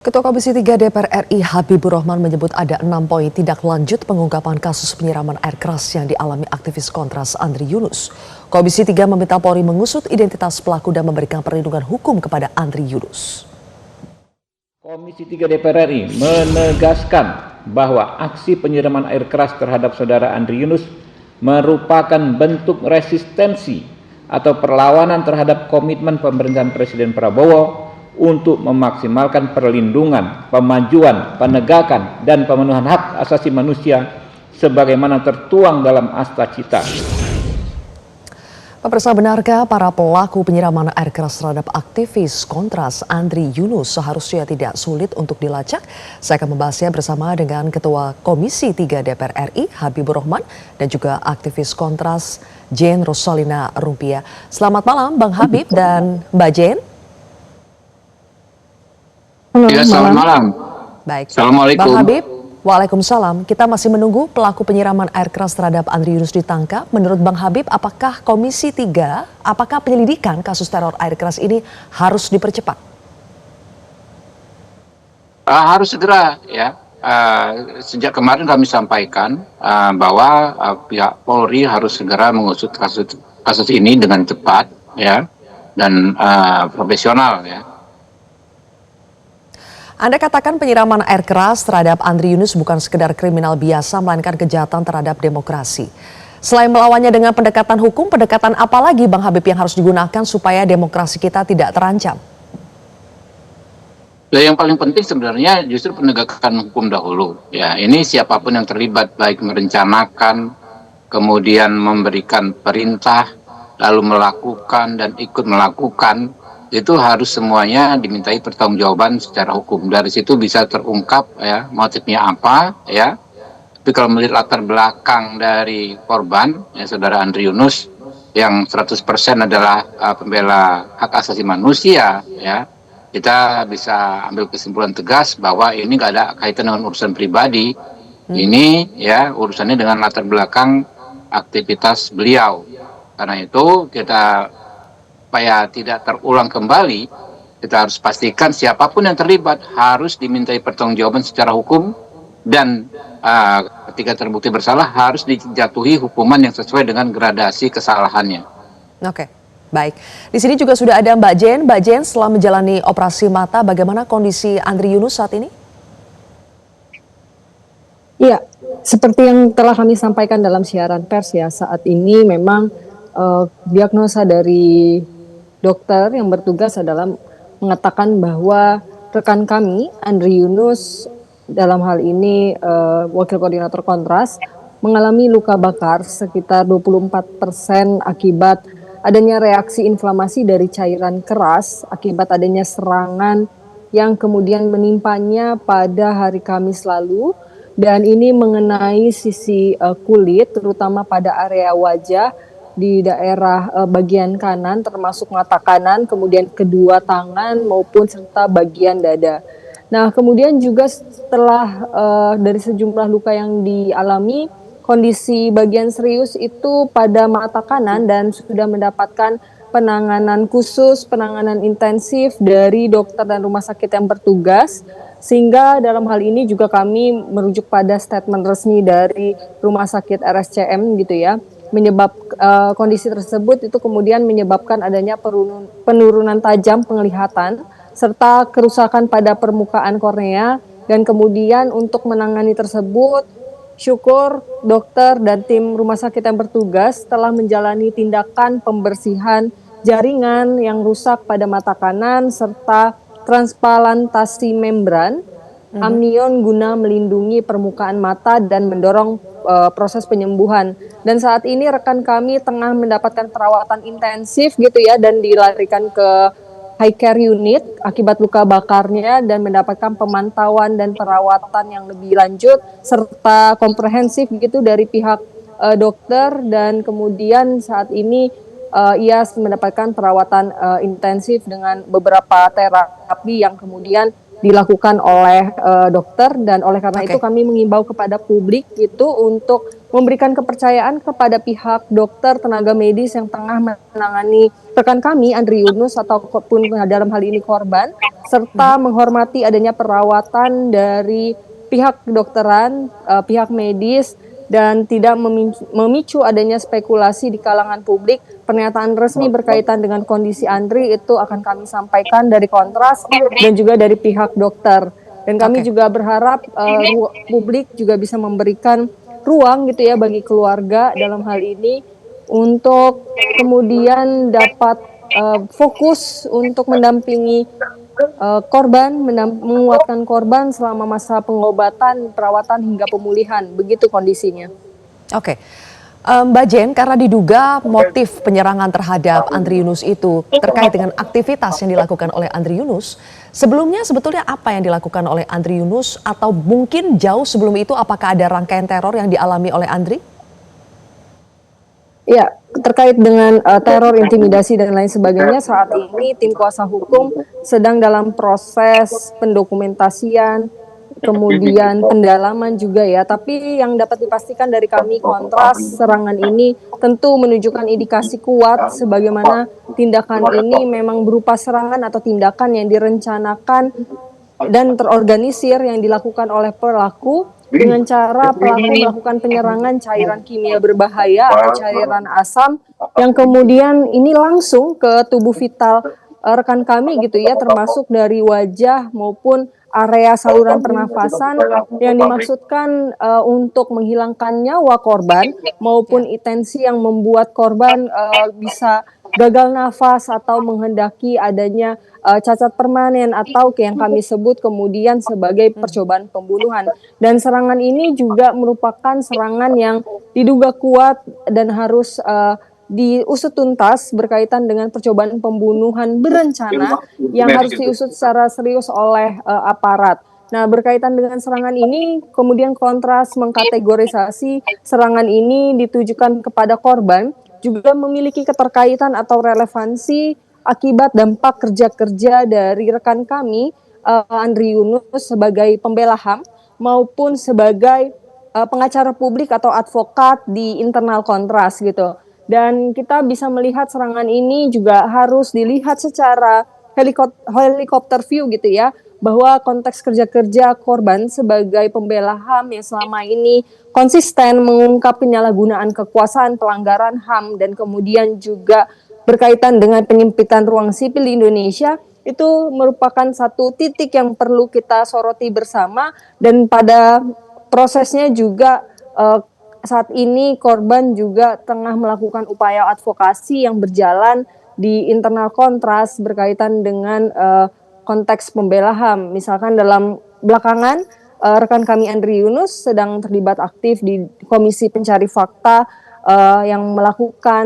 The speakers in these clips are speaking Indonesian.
Ketua Komisi 3 DPR RI Habibur Rahman menyebut ada 6 poin tindak lanjut pengungkapan kasus penyiraman air keras yang dialami aktivis Kontras Andri Yunus. Komisi 3 meminta Polri mengusut identitas pelaku dan memberikan perlindungan hukum kepada Andri Yunus. Komisi 3 DPR RI menegaskan bahwa aksi penyiraman air keras terhadap saudara Andri Yunus merupakan bentuk resistensi atau perlawanan terhadap komitmen pemerintahan Presiden Prabowo untuk memaksimalkan perlindungan, pemajuan, penegakan, dan pemenuhan hak asasi manusia sebagaimana tertuang dalam Asta Cita. Pemirsa, benarkah para pelaku penyiraman air keras terhadap aktivis Kontras Andri Yunus seharusnya tidak sulit untuk dilacak? Saya akan membahasnya bersama dengan Ketua Komisi 3 DPR RI Habibur Rahman dan juga aktivis Kontras Jane Rosalina Rumpia. Selamat malam Bang Habib dan Mbak Jane. Halo, ya, selamat malam. Baik. Assalamualaikum. Bang Habib, waalaikumsalam. Kita masih menunggu pelaku penyiraman air keras terhadap Andri Yunus ditangkap. Menurut Bang Habib, apakah Komisi 3, apakah penyelidikan kasus teror air keras ini harus dipercepat? Harus segera, ya. Sejak kemarin kami sampaikan bahwa pihak Polri harus segera mengusut kasus ini dengan cepat, ya, dan profesional, ya. Anda katakan penyiraman air keras terhadap Andri Yunus bukan sekedar kriminal biasa, melainkan kejahatan terhadap demokrasi. Selain melawannya dengan pendekatan hukum, pendekatan apa lagi Bang Habib yang harus digunakan supaya demokrasi kita tidak terancam? Yang paling penting sebenarnya justru penegakan hukum dahulu. Ya, ini siapapun yang terlibat, baik merencanakan, kemudian memberikan perintah, lalu melakukan dan ikut melakukan, itu harus semuanya dimintai pertanggungjawaban secara hukum. Dari situ bisa terungkap, ya, motifnya apa, ya. Tapi kalau melihat latar belakang dari korban, ya, saudara Andri Yunus yang 100% adalah pembela hak asasi manusia, ya, kita bisa ambil kesimpulan tegas bahwa ini nggak ada kaitan dengan urusan pribadi. Ini, ya, urusannya dengan latar belakang aktivitas beliau. Karena itu kita, supaya tidak terulang kembali, kita harus pastikan siapapun yang terlibat harus dimintai pertanggungjawaban secara hukum dan ketika terbukti bersalah harus dijatuhi hukuman yang sesuai dengan gradasi kesalahannya. Oke, baik. Di sini juga sudah ada Mbak Jane. Mbak Jane, setelah menjalani operasi mata, bagaimana kondisi Andri Yunus saat ini? Iya, seperti yang telah kami sampaikan dalam siaran pers, ya, saat ini memang diagnosa dari dokter yang bertugas adalah mengatakan bahwa rekan kami, Andri Yunus, dalam hal ini Wakil Koordinator Kontras, mengalami luka bakar sekitar 24% akibat adanya reaksi inflamasi dari cairan keras akibat adanya serangan yang kemudian menimpanya pada hari Kamis lalu, dan ini mengenai sisi kulit, terutama pada area wajah, di daerah bagian kanan termasuk mata kanan, kemudian kedua tangan maupun serta bagian dada. Nah, kemudian juga setelah dari sejumlah luka yang dialami, kondisi bagian serius itu pada mata kanan dan sudah mendapatkan penanganan khusus, penanganan intensif dari dokter dan rumah sakit yang bertugas, sehingga dalam hal ini juga kami merujuk pada statement resmi dari rumah sakit RSCM gitu, ya. Kondisi tersebut itu kemudian menyebabkan adanya penurunan tajam penglihatan serta kerusakan pada permukaan kornea, dan kemudian untuk menangani tersebut, syukur dokter dan tim rumah sakit yang bertugas telah menjalani tindakan pembersihan jaringan yang rusak pada mata kanan serta transplantasi membran amnion guna melindungi permukaan mata dan mendorong proses penyembuhan. Dan saat ini rekan kami tengah mendapatkan perawatan intensif gitu, ya, dan dilarikan ke high care unit akibat luka bakarnya dan mendapatkan pemantauan dan perawatan yang lebih lanjut serta komprehensif gitu dari pihak dokter, dan kemudian saat ini ia mendapatkan perawatan intensif dengan beberapa terapi yang kemudian dilakukan oleh dokter, dan oleh karena Oke. itu kami mengimbau kepada publik gitu untuk memberikan kepercayaan kepada pihak dokter, tenaga medis yang tengah menangani rekan kami Andri Yunus ataupun dalam hal ini korban, serta menghormati adanya perawatan dari pihak kedokteran, pihak medis, dan tidak memicu adanya spekulasi di kalangan publik. Pernyataan resmi berkaitan dengan kondisi Andri itu akan kami sampaikan dari Kontras dan juga dari pihak dokter. Dan kami Oke. juga berharap publik juga bisa memberikan ruang gitu ya bagi keluarga dalam hal ini untuk kemudian dapat fokus untuk mendampingi korban, menguatkan korban selama masa pengobatan, perawatan hingga pemulihan. Begitu kondisinya. Oke. Mbak Jen, karena diduga motif penyerangan terhadap Andri Yunus itu terkait dengan aktivitas yang dilakukan oleh Andri Yunus, sebelumnya sebetulnya apa yang dilakukan oleh Andri Yunus, atau mungkin jauh sebelum itu apakah ada rangkaian teror yang dialami oleh Andri? Ya, terkait dengan teror, intimidasi, dan lain sebagainya, saat ini tim kuasa hukum sedang dalam proses pendokumentasian, kemudian pendalaman juga ya. Tapi yang dapat dipastikan dari kami Kontras, serangan ini tentu menunjukkan indikasi kuat sebagaimana tindakan ini memang berupa serangan atau tindakan yang direncanakan dan terorganisir yang dilakukan oleh pelaku dengan cara pelaku melakukan penyerangan cairan kimia berbahaya atau cairan asam yang kemudian ini langsung ke tubuh vital rekan kami gitu ya, termasuk dari wajah maupun area saluran pernafasan yang dimaksudkan untuk menghilangkan nyawa korban maupun intensi yang membuat korban bisa gagal nafas atau menghendaki adanya cacat permanen atau yang kami sebut kemudian sebagai percobaan pembunuhan. Dan serangan ini juga merupakan serangan yang diduga kuat dan harus diusut tuntas berkaitan dengan percobaan pembunuhan berencana yang harus diusut secara serius oleh aparat. Nah, berkaitan dengan serangan ini, kemudian Kontras mengkategorisasi serangan ini ditujukan kepada korban, juga memiliki keterkaitan atau relevansi akibat dampak kerja-kerja dari rekan kami, Andri Yunus sebagai pembela HAM, maupun sebagai pengacara publik atau advokat di internal Kontras gitu. Dan kita bisa melihat serangan ini juga harus dilihat secara helikopter view gitu ya, bahwa konteks kerja-kerja korban sebagai pembela HAM yang selama ini konsisten mengungkap penyalahgunaan kekuasaan, pelanggaran HAM, dan kemudian juga berkaitan dengan penyempitan ruang sipil di Indonesia, itu merupakan satu titik yang perlu kita soroti bersama. Dan pada prosesnya juga saat ini korban juga tengah melakukan upaya advokasi yang berjalan di internal Kontras berkaitan dengan konteks pembela HAM. Misalkan dalam belakangan rekan kami Andri Yunus sedang terlibat aktif di Komisi Pencari Fakta yang melakukan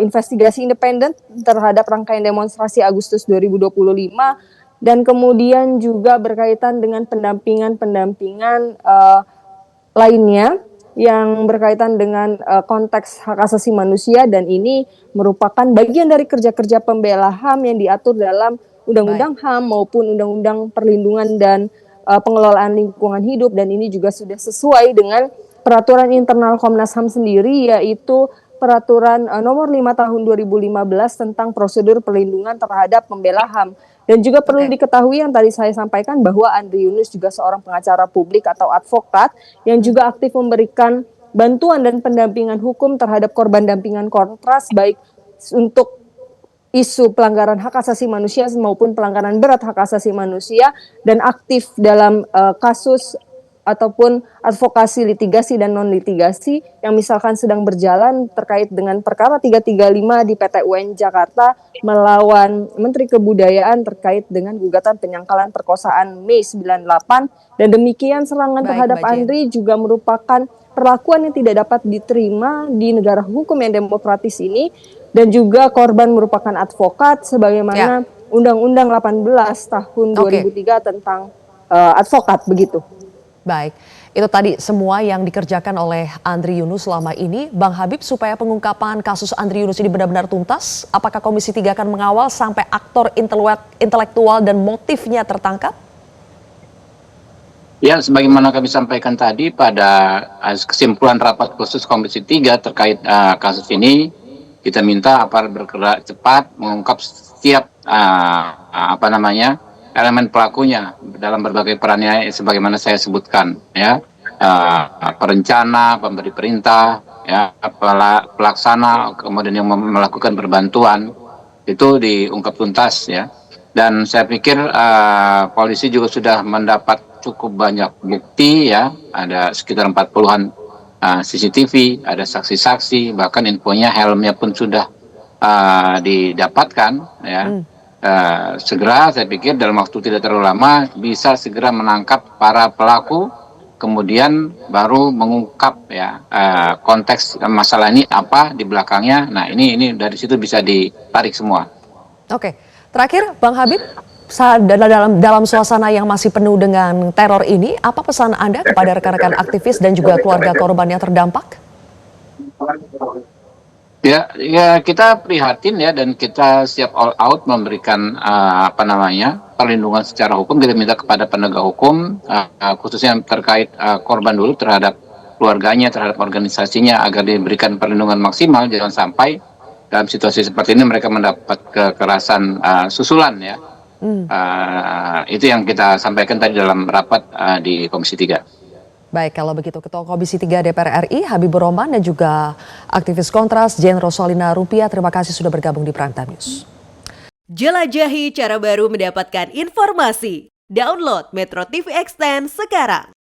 investigasi independen terhadap rangkaian demonstrasi Agustus 2025, dan kemudian juga berkaitan dengan pendampingan lainnya yang berkaitan dengan konteks hak asasi manusia, dan ini merupakan bagian dari kerja-kerja pembela HAM yang diatur dalam Undang-Undang HAM maupun Undang-Undang Perlindungan dan Pengelolaan Lingkungan Hidup, dan ini juga sudah sesuai dengan peraturan internal Komnas HAM sendiri, yaitu peraturan nomor 5 tahun 2015 tentang prosedur perlindungan terhadap pembela HAM. Dan juga perlu diketahui yang tadi saya sampaikan bahwa Andri Yunus juga seorang pengacara publik atau advokat yang juga aktif memberikan bantuan dan pendampingan hukum terhadap korban dampingan Kontras, baik untuk isu pelanggaran hak asasi manusia maupun pelanggaran berat hak asasi manusia, dan aktif dalam kasus ataupun advokasi litigasi dan non-litigasi yang misalkan sedang berjalan terkait dengan perkara 335 di PT UN Jakarta melawan Menteri Kebudayaan terkait dengan gugatan penyangkalan perkosaan Mei 98. Dan demikian serangan terhadap Andri juga merupakan perlakuan yang tidak dapat diterima di negara hukum yang demokratis ini, dan juga korban merupakan advokat sebagaimana Undang-Undang 18 tahun 2003 tentang advokat begitu. Baik, itu tadi semua yang dikerjakan oleh Andri Yunus selama ini. Bang Habib, supaya pengungkapan kasus Andri Yunus ini benar-benar tuntas, apakah Komisi 3 akan mengawal sampai aktor intelektual dan motifnya tertangkap? Ya, sebagaimana kami sampaikan tadi pada kesimpulan rapat khusus Komisi 3 terkait kasus ini, kita minta aparat bergerak cepat mengungkap setiap elemen pelakunya dalam berbagai perannya sebagaimana saya sebutkan, ya. Perencana, pemberi perintah, ya, pelaksana, kemudian yang melakukan perbantuan, itu diungkap tuntas, ya. Dan saya pikir polisi juga sudah mendapat cukup banyak bukti, ya, ada sekitar 40-an CCTV, ada saksi-saksi, bahkan infonya helmnya pun sudah didapatkan, ya. Segera saya pikir dalam waktu tidak terlalu lama bisa segera menangkap para pelaku, kemudian baru mengungkap, ya, konteks masalah ini apa di belakangnya. Nah, ini dari situ bisa ditarik semua. Oke, terakhir Bang Habib, dalam suasana yang masih penuh dengan teror ini, apa pesan Anda kepada rekan-rekan aktivis dan juga keluarga korban yang terdampak? Ya, kita prihatin, ya, dan kita siap all out memberikan perlindungan secara hukum. Kita minta kepada penegak hukum, khususnya terkait korban dulu, terhadap keluarganya, terhadap organisasinya, agar diberikan perlindungan maksimal. Jangan sampai dalam situasi seperti ini mereka mendapat kekerasan susulan, ya. Itu yang kita sampaikan tadi dalam rapat di Komisi 3. Baik, kalau begitu Ketua Komisi 3 DPR RI Habibur Rahman dan juga aktivis Kontras Jen Rosalina Rupiah, terima kasih sudah bergabung di Prime Time News. Jelajahi cara baru mendapatkan informasi. Download Metro TV Extend sekarang.